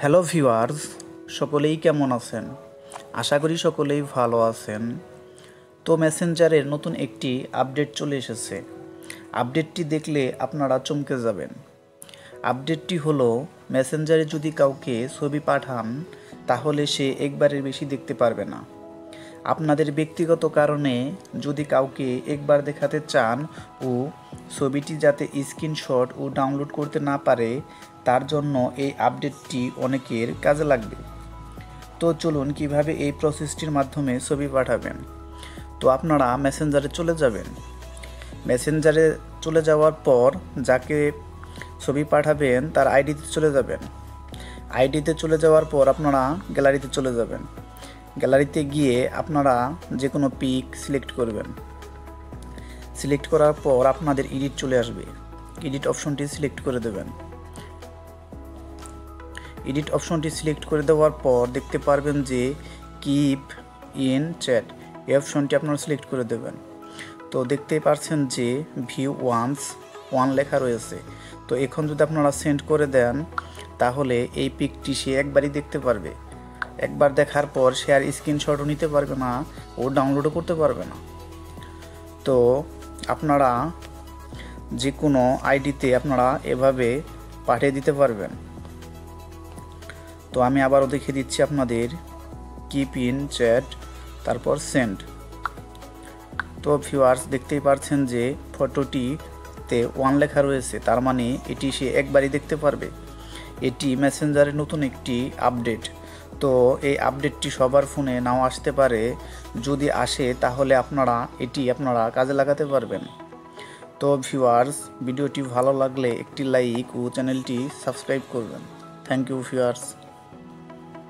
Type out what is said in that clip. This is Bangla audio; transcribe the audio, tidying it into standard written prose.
হ্যালো ভিউয়ার্স, সকলেই কেমন আছেন? আশা করি সকলেই ভালো আছেন। তো মেসেঞ্জারের নতুন একটি আপডেট চলে এসেছে। আপডেটটি দেখলে আপনারা চমকে যাবেন। আপডেটটি হলো, মেসেঞ্জারে যদি কাউকে ছবি পাঠান তাহলে সে একবারের বেশি দেখতে পারবে না। আপনাদের ব্যক্তিগত কারণে যদি কাউকে একবার দেখাতে চান ও ছবিটি যাতে স্ক্রিনশট ও ডাউনলোড করতে না পারে, তার জন্য এই আপডেটটি অনেকের কাজে লাগবে। তো চলুন কিভাবে এই প্রসেসটির মাধ্যমে ছবি পাঠাবেন। তো আপনারা মেসেঞ্জারে চলে যাবেন। মেসেঞ্জারে চলে যাওয়ার পর যাকে ছবি পাঠাবেন তার আইডিতে চলে যাবেন। আইডিতে চলে যাওয়ার পর আপনারা গ্যালারিতে চলে যাবেন। গ্যালারিতে গিয়ে আপনারা যে কোনো পিক সিলেক্ট করবেন। সিলেক্ট করার পর আপনাদের এডিট চলে আসবে। এডিট অপশনটি সিলেক্ট করে দেবেন। এডিট অপশনটি সিলেক্ট করে দেওয়ার পর দেখতে পারবেন যে কিপ ইন চ্যাট, এই অপশনটি আপনারা সিলেক্ট করে দেবেন। তো দেখতেই পারছেন যে ভিউ ওয়ান্স ওয়ান লেখা রয়েছে। তো এখন যদি আপনারা সেন্ড করে দেন তাহলে এই পিকটি সে একবারই দেখতে পারবে। একবার দেখার পর সে আর স্ক্রিনশটও নিতে পারবে না ও ডাউনলোডও করতে পারবে না। তো আপনারা যে কোনো আইডিতে আপনারা এভাবে পাঠিয়ে দিতে পারবেন। তো আমি আবারও দেখিয়ে দিচ্ছি আপনাদের, কিপ ইন চ্যাট, তারপর সেন্ড। তো ভিউয়ার্স দেখতেই পারছেন যে ফটোটিতে ওয়ান লেখা রয়েছে, তার মানে এটি সে একবারই দেখতে পারবে। এটি মেসেঞ্জারের নতুন একটি আপডেট। তো এই আপডেটটি সবার ফোনে নাও আসতে পারে, যদি আসে তাহলে আপনারা কাজে লাগাতে পারবেন। তো ভিউয়ার্স, ভিডিওটি ভালো লাগলে একটি লাইক ও চ্যানেলটি সাবস্ক্রাইব করবেন। Thank you viewers.